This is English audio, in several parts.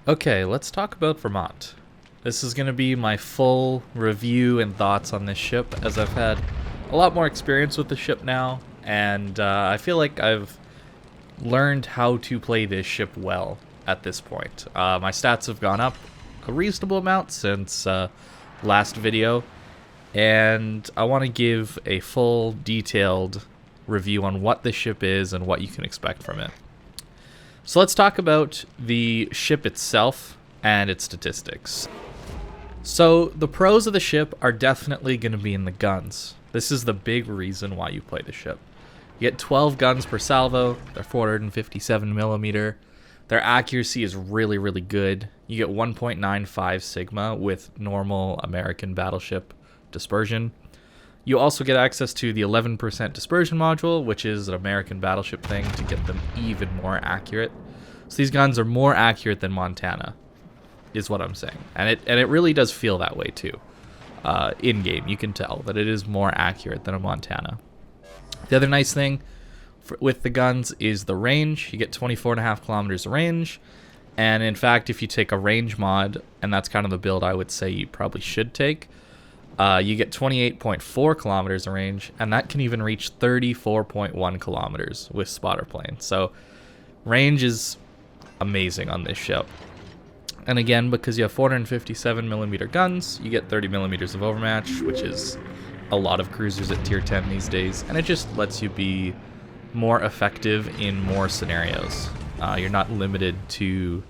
Okay, let's talk about Vermont. This is going to be my full review and thoughts on this ship, as I've had a lot more experience with the ship now, and I feel like I've learned how to play this ship well at this point. My stats have gone up a reasonable amount since last video, and I want to give a full, detailed review on what this ship is and what you can expect from it. So let's talk about the ship itself and its statistics. So the pros of the ship are definitely going to be in the guns. This is the big reason why you play the ship. You get 12 guns per salvo. They're 457 millimeter. Their accuracy is really, really good. You get 1.95 sigma with normal American battleship dispersion. You also get access to the 11% dispersion module, which is an American battleship thing to get them even more accurate. So these guns are more accurate than Montana, is what I'm saying. And it really does feel that way too. In-game, you can tell that it is more accurate than a Montana. The other nice thing with the guns is the range. You get 24.5 kilometers of range. And in fact, if you take a range mod, and that's kind of the build I would say you probably should take, you get 28.4 kilometers of range, and that can even reach 34.1 kilometers with spotter plane. So range is amazing on this ship. And again, because you have 457 millimeter guns, you get 30 millimeters of overmatch, which is a lot of cruisers at tier 10 these days, and it just lets you be more effective in more scenarios. You're not limited to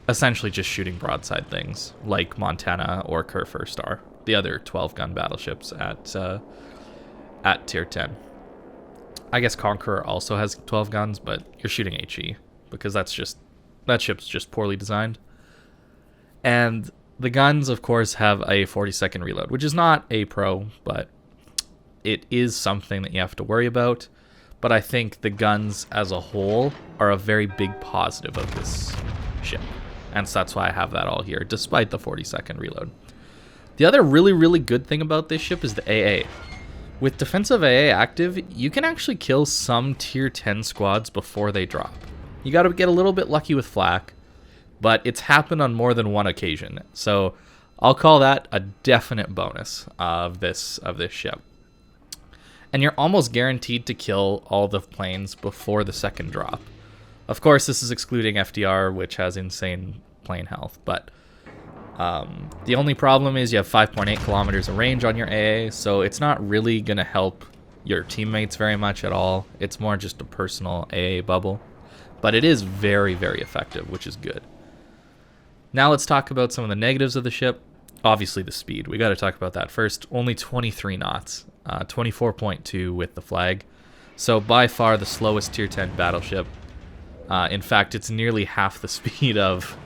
essentially just shooting broadside things like Montana or Kurfürst are, the other 12-gun battleships at tier 10. I guess Conqueror also has 12 guns, but you're shooting HE because that ship's just poorly designed. And the guns, of course, have a 40-second reload, which is not a pro, but it is something that you have to worry about. But I think the guns as a whole are a very big positive of this ship. And so that's why I have that all here, despite the 40-second reload. The other really, really good thing about this ship is the AA. With defensive AA active, you can actually kill some tier 10 squads before they drop. You got to get a little bit lucky with flak, but it's happened on more than one occasion. So I'll call that a definite bonus of this ship. And you're almost guaranteed to kill all the planes before the second drop. Of course, this is excluding FDR, which has insane plane health, but the only problem is you have 5.8 kilometers of range on your AA, so it's not really going to help your teammates very much at all. It's more just a personal AA bubble, but it is very, very effective, which is good. Now let's talk about some of the negatives of the ship. Obviously the speed. We got to talk about that first. Only 23 knots, 24.2 with the flag. So by far the slowest tier 10 battleship. In fact, it's nearly half the speed of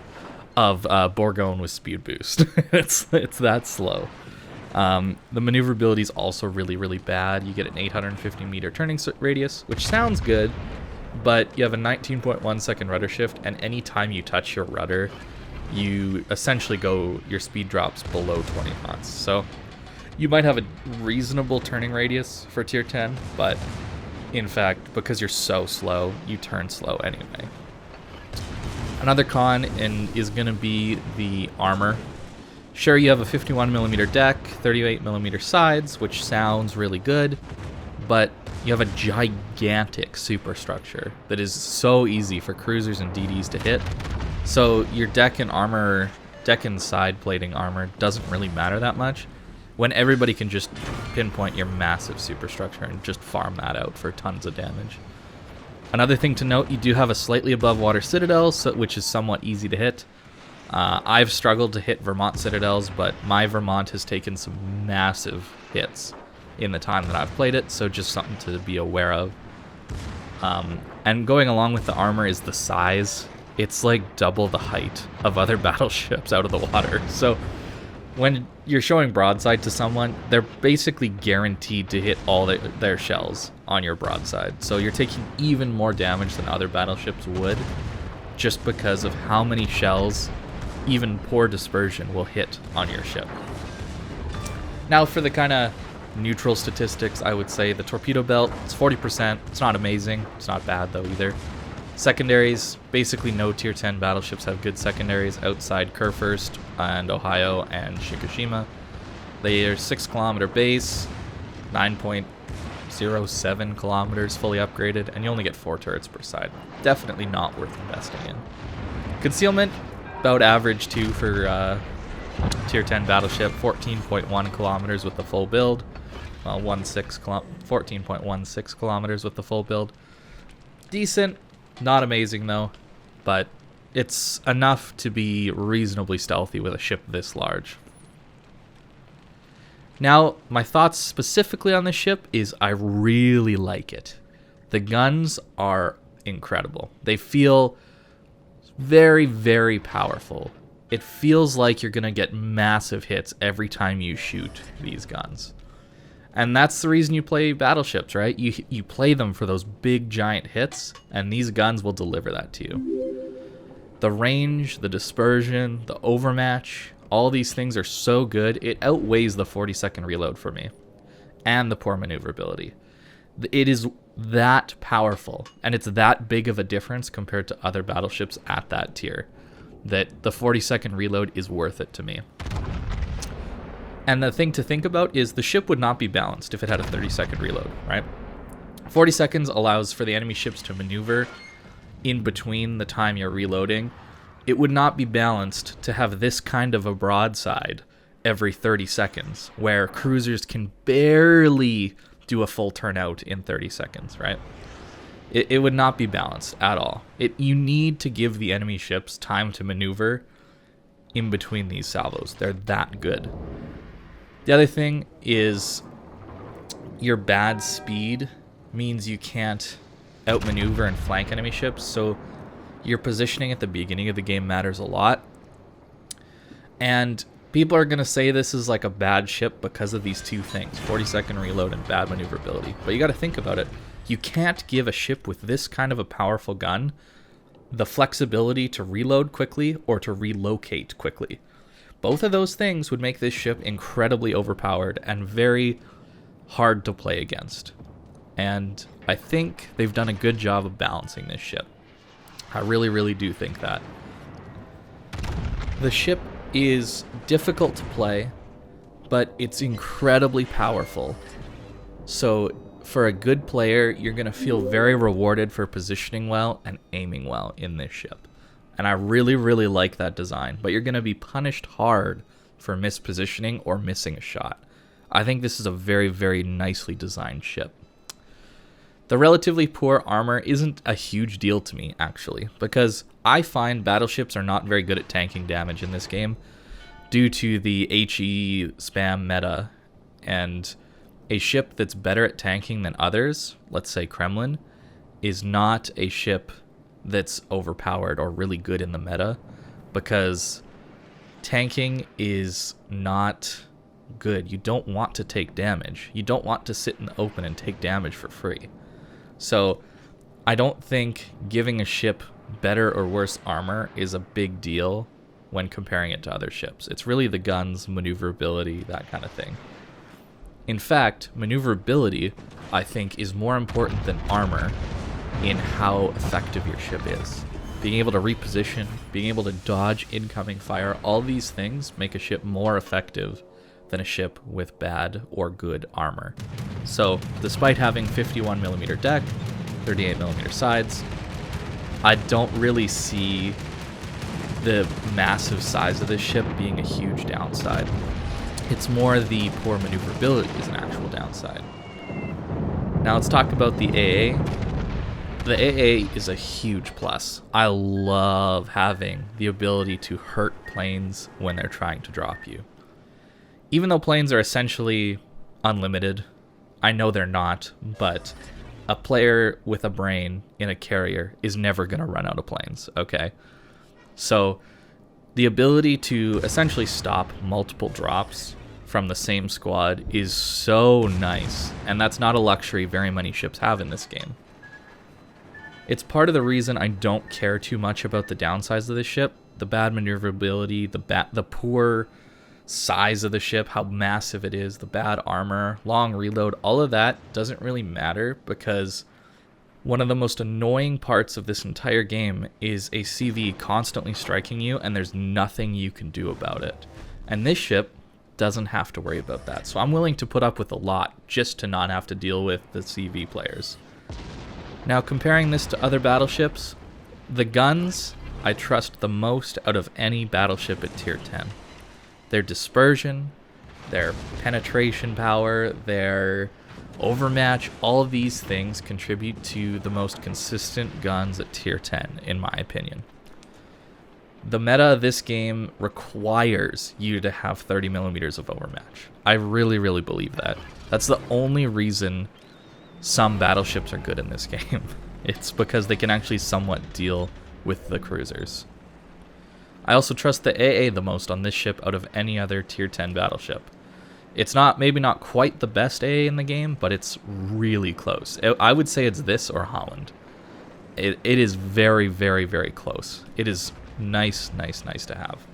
Bourgogne with speed boost. it's that slow. The maneuverability is also really, really bad. You get an 850 meter turning radius, which sounds good, but you have a 19.1 second rudder shift, and anytime you touch your rudder, you essentially your speed drops below 20 knots. So you might have a reasonable turning radius for tier 10, but in fact, because you're so slow, you turn slow anyway. Another con is going to be the armor. Sure, you have a 51 millimeter deck, 38 millimeter sides, which sounds really good, but you have a gigantic superstructure that is so easy for cruisers and DDs to hit. So your deck and side plating armor doesn't really matter that much when everybody can just pinpoint your massive superstructure and just farm that out for tons of damage. Another thing to note, you do have a slightly above water citadel, which is somewhat easy to hit. I've struggled to hit Vermont citadels, but my Vermont has taken some massive hits in the time that I've played it, so just something to be aware of. And going along with the armor is the size. It's like double the height of other battleships out of the water. So when you're showing broadside to someone, they're basically guaranteed to hit all their shells on your broadside. So you're taking even more damage than other battleships would, just because of how many shells even poor dispersion will hit on your ship. Now for the kind of neutral statistics, I would say the torpedo belt, it's 40%. It's not amazing. It's not bad though either. Secondaries, basically no tier 10 battleships have good secondaries outside Kurfürst and Ohio and Shikushima. They are 6 kilometer base, 9.07 kilometers fully upgraded, and you only get 4 turrets per side. Definitely not worth investing in. Concealment, about average 2 for tier 10 battleship, 14.1 kilometers with the full build. Well, 14.16 kilometers with the full build. Decent, not amazing though, but it's enough to be reasonably stealthy with a ship this large. Now, my thoughts specifically on this ship is I really like it. The guns are incredible. They feel very, very powerful. It feels like you're going to get massive hits every time you shoot these guns. And that's the reason you play battleships, right? You play them for those big, giant hits, and these guns will deliver that to you. The range, the dispersion, the overmatch, all these things are so good, it outweighs the 40-second reload for me. And the poor maneuverability. It is that powerful, and it's that big of a difference compared to other battleships at that tier, that the 40-second reload is worth it to me. And the thing to think about is the ship would not be balanced if it had a 30-second reload, right? 40 seconds allows for the enemy ships to maneuver in between the time you're reloading. It would not be balanced to have this kind of a broadside every 30 seconds, where cruisers can barely do a full turnout in 30 seconds, right? It would not be balanced at all. You need to give the enemy ships time to maneuver in between these salvos. They're that good. The other thing is your bad speed means you can't outmaneuver and flank enemy ships, so your positioning at the beginning of the game matters a lot. And people are going to say this is like a bad ship because of these two things, 40-second reload and bad maneuverability. But you got to think about it. You can't give a ship with this kind of a powerful gun the flexibility to reload quickly or to relocate quickly. Both of those things would make this ship incredibly overpowered and very hard to play against. And I think they've done a good job of balancing this ship. I really, really do think that. The ship is difficult to play, but it's incredibly powerful. So for a good player, you're going to feel very rewarded for positioning well and aiming well in this ship. And I really, really like that design, but you're going to be punished hard for mispositioning or missing a shot. I think this is a very, very nicely designed ship. The relatively poor armor isn't a huge deal to me, actually, because I find battleships are not very good at tanking damage in this game due to the HE spam meta, and a ship that's better at tanking than others, let's say Kremlin, is not a ship that's overpowered or really good in the meta, because tanking is not good. You don't want to take damage. You don't want to sit in the open and take damage for free. So I don't think giving a ship better or worse armor is a big deal when comparing it to other ships. It's really the guns, maneuverability, that kind of thing. In fact, maneuverability, I think, is more important than armor in how effective your ship is. Being able to reposition, being able to dodge incoming fire, all these things make a ship more effective than a ship with bad or good armor. So, despite having 51mm deck, 38mm sides, I don't really see the massive size of this ship being a huge downside. It's more the poor maneuverability is an actual downside. Now let's talk about the AA. The AA is a huge plus. I love having the ability to hurt planes when they're trying to drop you. Even though planes are essentially unlimited, I know they're not, but a player with a brain in a carrier is never going to run out of planes, okay? So the ability to essentially stop multiple drops from the same squad is so nice, and that's not a luxury very many ships have in this game. It's part of the reason I don't care too much about the downsides of this ship. The bad maneuverability, the poor size of the ship, how massive it is, the bad armor, long reload, all of that doesn't really matter, because One of the most annoying parts of this entire game is a CV constantly striking you and there's nothing you can do about it. And this ship doesn't have to worry about that. So I'm willing to put up with a lot just to not have to deal with the CV players. Now comparing this to other battleships, the guns I trust the most out of any battleship at tier 10. Their dispersion, their penetration power, their overmatch, all of these things contribute to the most consistent guns at tier 10, in my opinion. The meta of this game requires you to have 30 millimeters of overmatch. I really, really believe that. That's the only reason some battleships are good in this game. It's because they can actually somewhat deal with the cruisers. I also trust the AA the most on this ship out of any other tier 10 battleship. It's maybe not quite the best AA in the game, but it's really close. I would say it's this or Holland. It is very, very, very close. It is nice to have.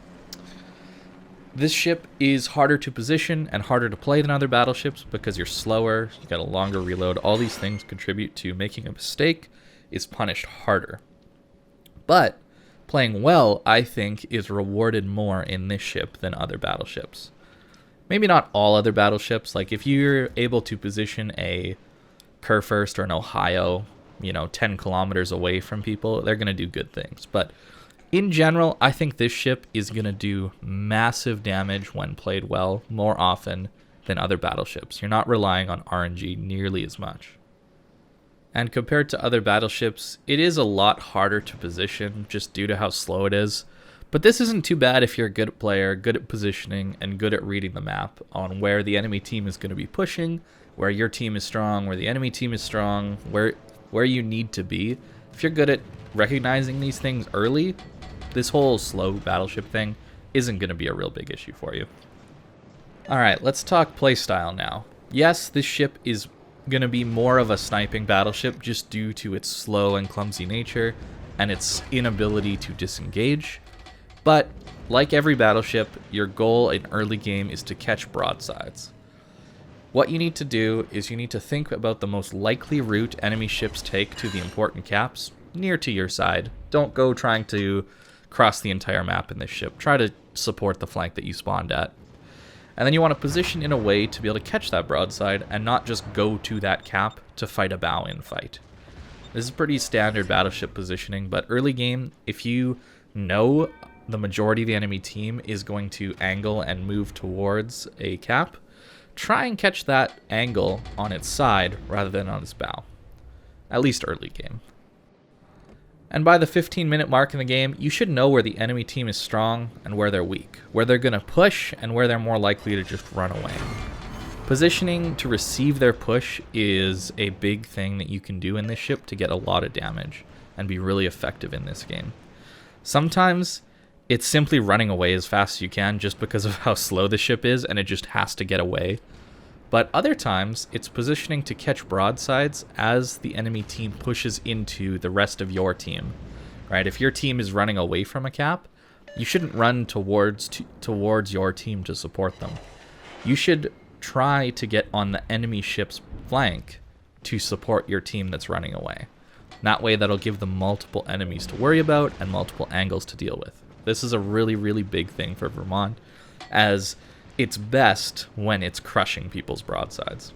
This ship is harder to position and harder to play than other battleships because you're slower, you got a longer reload. All these things contribute to making a mistake is punished harder. But playing well, I think, is rewarded more in this ship than other battleships. Maybe not all other battleships. Like if you're able to position a Kurfürst or an Ohio, 10 kilometers away from people, they're going to do good things. But in general, I think this ship is going to do massive damage when played well more often than other battleships. You're not relying on RNG nearly as much. And compared to other battleships, it is a lot harder to position just due to how slow it is. But this isn't too bad if you're a good player, good at positioning, and good at reading the map on where the enemy team is going to be pushing, where your team is strong, where the enemy team is strong, where you need to be. If you're good at recognizing these things early, this whole slow battleship thing isn't going to be a real big issue for you. Alright, let's talk playstyle now. Yes, this ship is going to be more of a sniping battleship just due to its slow and clumsy nature and its inability to disengage. But, like every battleship, your goal in early game is to catch broadsides. What you need to do is you need to think about the most likely route enemy ships take to the important caps near to your side. Don't go trying to cross the entire map in this ship. Try to support the flank that you spawned at. And then you want to position in a way to be able to catch that broadside and not just go to that cap to fight a bow-in fight. This is pretty standard battleship positioning, but early game, if you know the majority of the enemy team is going to angle and move towards a cap, try and catch that angle on its side rather than on its bow. At least early game. And by the 15-minute mark in the game, you should know where the enemy team is strong and where they're weak, where they're going to push and where they're more likely to just run away. Positioning to receive their push is a big thing that you can do in this ship to get a lot of damage and be really effective in this game. Sometimes it's simply running away as fast as you can just because of how slow the ship is and it just has to get away. But other times, it's positioning to catch broadsides as the enemy team pushes into the rest of your team. Right? If your team is running away from a cap, you shouldn't run towards your team to support them. You should try to get on the enemy ship's flank to support your team that's running away. That way, that'll give them multiple enemies to worry about and multiple angles to deal with. This is a really, really big thing for Vermont, as it's best when it's crushing people's broadsides.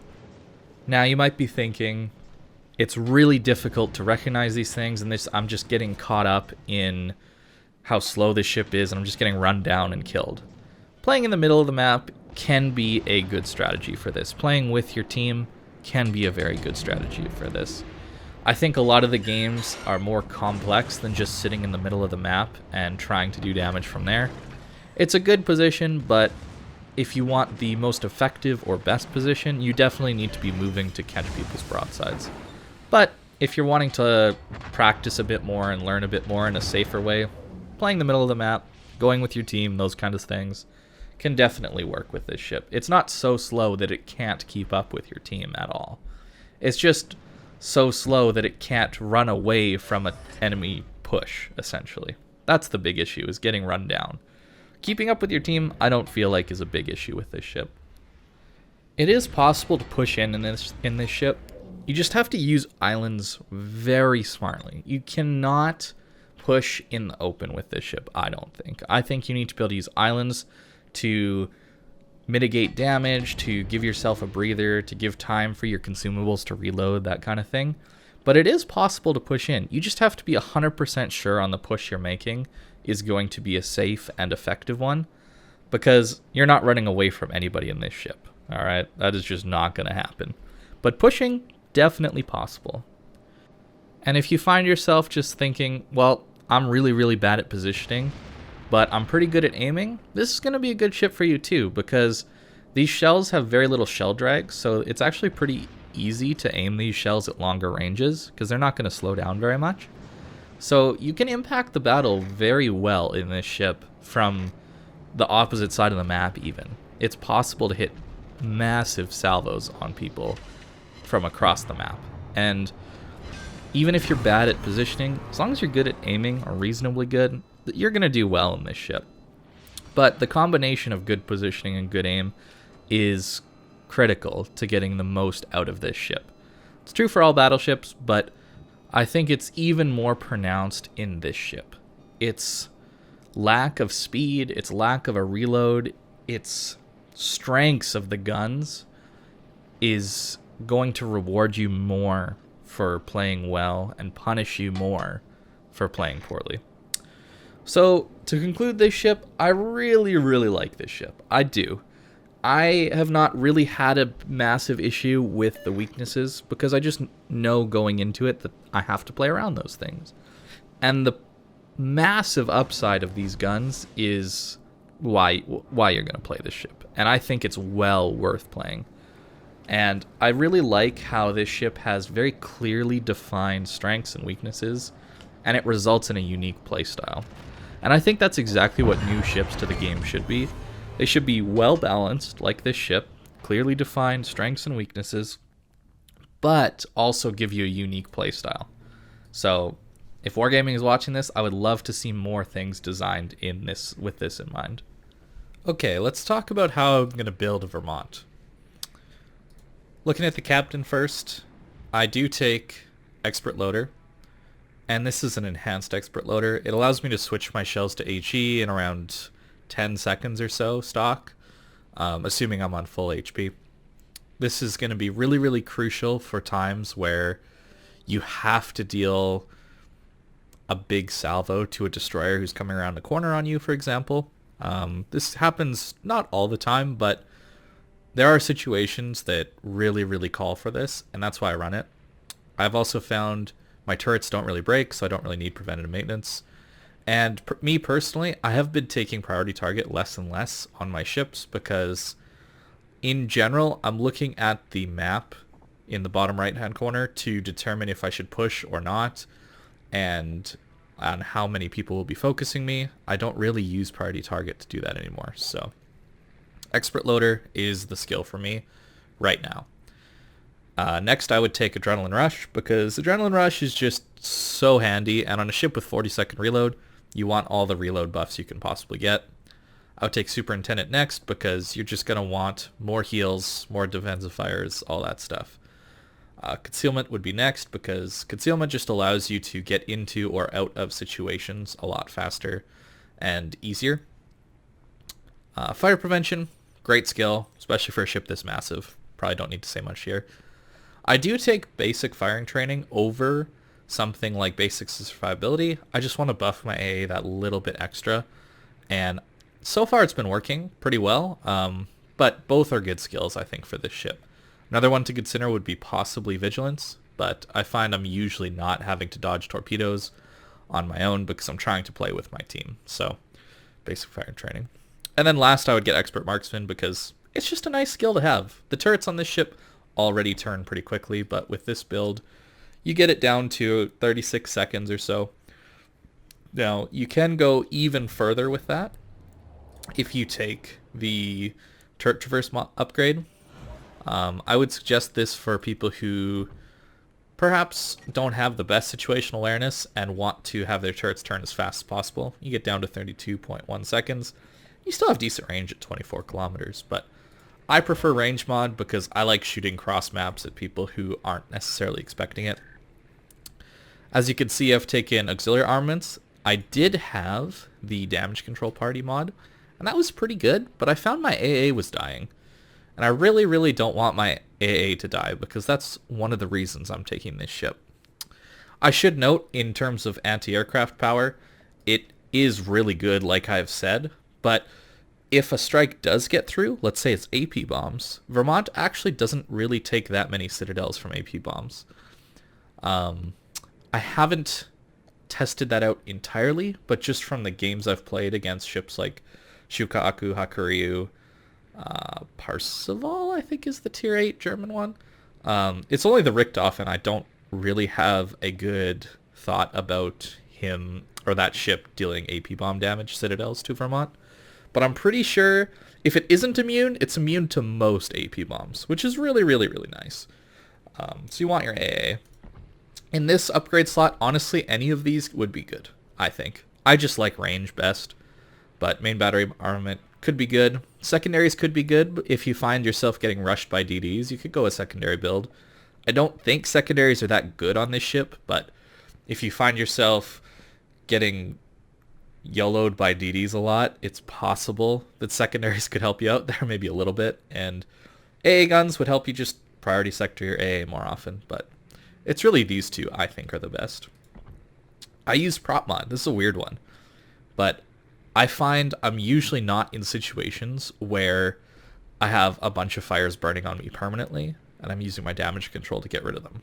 Now, you might be thinking, it's really difficult to recognize these things, and I'm just getting caught up in how slow this ship is, and I'm just getting run down and killed. Playing in the middle of the map can be a good strategy for this. Playing with your team can be a very good strategy for this. I think a lot of the games are more complex than just sitting in the middle of the map and trying to do damage from there. It's a good position, but if you want the most effective or best position, you definitely need to be moving to catch people's broadsides. But if you're wanting to practice a bit more and learn a bit more in a safer way, playing the middle of the map, going with your team, those kinds of things, can definitely work with this ship. It's not so slow that it can't keep up with your team at all. It's just so slow that it can't run away from an enemy push, essentially. That's the big issue, is getting run down. Keeping up with your team, I don't feel like is a big issue with this ship. It is possible to push in this ship, You just have to use islands very smartly. You cannot push in the open with this ship, I don't think. I think you need to be able to use islands to mitigate damage, to give yourself a breather, to give time for your consumables to reload, that kind of thing. But it is possible to push in. You just have to be 100% sure on the push you're making is going to be a safe and effective one, because you're not running away from anybody in this ship. All right, that is just not going to happen. But pushing, definitely possible. And if you find yourself just thinking, well, I'm really, really bad at positioning, but I'm pretty good at aiming, this is going to be a good ship for you too, because these shells have very little shell drag, so it's actually pretty easy to aim these shells at longer ranges, because they're not going to slow down very much. So you can impact the battle very well in this ship from the opposite side of the map even. It's possible to hit massive salvos on people from across the map. And even if you're bad at positioning, as long as you're good at aiming or reasonably good, you're going to do well in this ship. But the combination of good positioning and good aim is critical to getting the most out of this ship. It's true for all battleships, but I think it's even more pronounced in this ship. Its lack of speed, its lack of a reload, its strengths of the guns is going to reward you more for playing well and punish you more for playing poorly. So, to conclude this ship, I really, really like this ship. I do. I have not really had a massive issue with the weaknesses because I just know going into it that I have to play around those things. And the massive upside of these guns is why you're going to play this ship. And I think it's well worth playing. And I really like how this ship has very clearly defined strengths and weaknesses, and it results in a unique playstyle. And I think that's exactly what new ships to the game should be. They should be well balanced, like this ship, clearly defined strengths and weaknesses, but also give you a unique playstyle. So, if Wargaming is watching this, I would love to see more things designed in this with this in mind. Okay, let's talk about how I'm going to build a Vermont. Looking at the captain first, I do take Expert Loader, and this is an enhanced Expert Loader. It allows me to switch my shells to HE in around 10 seconds or so stock, assuming I'm on full HP. This is going to be really, really crucial for times where you have to deal a big salvo to a destroyer who's coming around the corner on you, for example. This happens not all the time, but there are situations that really, really call for this, and that's why I run it. I've also found my turrets don't really break, so I don't really need preventative maintenance. And me personally, I have been taking priority target less and less on my ships because in general, I'm looking at the map in the bottom right-hand corner to determine if I should push or not and on how many people will be focusing me. I don't really use priority target to do that anymore. So Expert Loader is the skill for me right now. Next, I would take Adrenaline Rush because Adrenaline Rush is just so handy, and on a ship with 40-second reload, you want all the reload buffs you can possibly get. I would take Superintendent next because you're just going to want more heals, more defensive fires, all that stuff. Concealment would be next because Concealment just allows you to get into or out of situations a lot faster and easier. Fire Prevention, great skill, especially for a ship this massive. Probably don't need to say much here. I do take basic firing training over something like basic survivability. I just want to buff my AA that little bit extra, and so far it's been working pretty well, but both are good skills, I think, for this ship. Another one to consider would be possibly Vigilance, but I find I'm usually not having to dodge torpedoes on my own because I'm trying to play with my team, so basic firing training. And then last I would get Expert Marksman because it's just a nice skill to have. The turrets on this ship already turn pretty quickly, but with this build, you get it down to 36 seconds or so. Now, you can go even further with that if you take the Turret Traverse upgrade. I would suggest this for people who perhaps don't have the best situational awareness and want to have their turrets turn as fast as possible. You get down to 32.1 seconds. You still have decent range at 24 kilometers, but I prefer range mod because I like shooting cross maps at people who aren't necessarily expecting it. As you can see, I've taken auxiliary armaments. I did have the damage control party mod, and that was pretty good, but I found my AA was dying. And I really, really don't want my AA to die because that's one of the reasons I'm taking this ship. I should note, in terms of anti-aircraft power, it is really good, like I've said, but if a strike does get through, let's say it's AP bombs, Vermont actually doesn't really take that many citadels from AP bombs. I haven't tested that out entirely, but just from the games I've played against ships like Shukaku, Hakuryu, Parseval, I think is the tier 8 German one. It's only the Richthofen. I don't really have a good thought about him or that ship dealing AP bomb damage citadels to Vermont. But I'm pretty sure if it isn't immune, it's immune to most AP bombs, which is really, really, really nice. So you want your AA. In this upgrade slot, honestly, any of these would be good, I think. I just like range best, but main battery armament could be good. Secondaries could be good, but if you find yourself getting rushed by DDs, you could go a secondary build. I don't think secondaries are that good on this ship, but if you find yourself getting YOLO'd by DDs a lot, it's possible that secondaries could help you out there maybe a little bit, and AA guns would help you just priority sector your AA more often, but it's really these two I think are the best. I use prop mod. This is a weird one, but I find I'm usually not in situations where I have a bunch of fires burning on me permanently, and I'm using my damage control to get rid of them.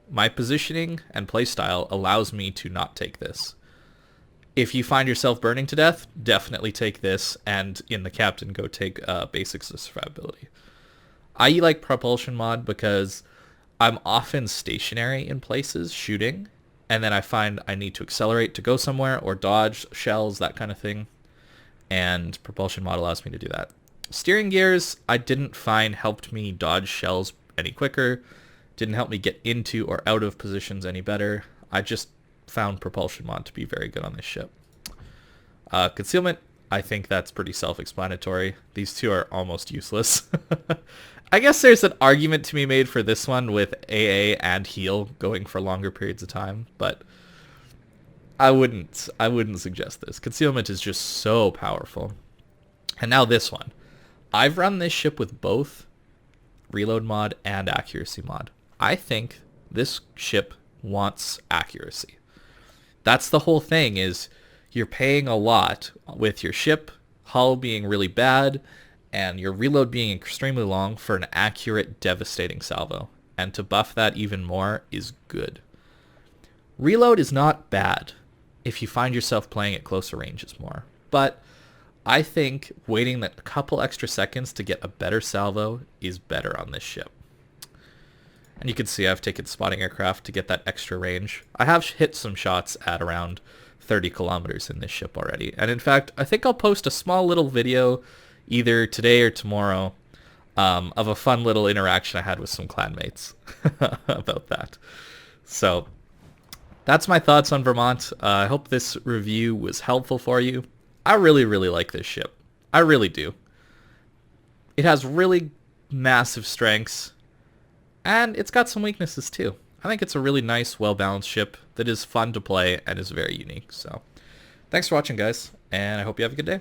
My positioning and playstyle allows me to not take this. If you find yourself burning to death, definitely take this, and in the captain, go take basics of survivability. I like propulsion mod because I'm often stationary in places shooting, and then I find I need to accelerate to go somewhere or dodge shells, that kind of thing, and propulsion mod allows me to do that. Steering gears, I didn't find helped me dodge shells any quicker, didn't help me get into or out of positions any better. I just found propulsion mod to be very good on this ship. Concealment, I think that's pretty self-explanatory. These two are almost useless. I guess there's an argument to be made for this one with AA and heal going for longer periods of time, but I wouldn't suggest this. Concealment is just so powerful. And now this one. I've run this ship with both reload mod and accuracy mod. I think this ship wants accuracy. That's the whole thing, is you're paying a lot with your ship hull being really bad and your reload being extremely long for an accurate, devastating salvo. And to buff that even more is good. Reload is not bad if you find yourself playing at closer ranges more. But I think waiting a couple extra seconds to get a better salvo is better on this ship. And you can see I've taken spotting aircraft to get that extra range. I have hit some shots at around 30 kilometers in this ship already. And in fact, I think I'll post a small little video either today or tomorrow of a fun little interaction I had with some clanmates about that. So that's my thoughts on Vermont. I hope this review was helpful for you. I really, really like this ship. I really do. It has really massive strengths, and it's got some weaknesses too. I think it's a really nice, well-balanced ship that is fun to play and is very unique. So thanks for watching, guys, and I hope you have a good day.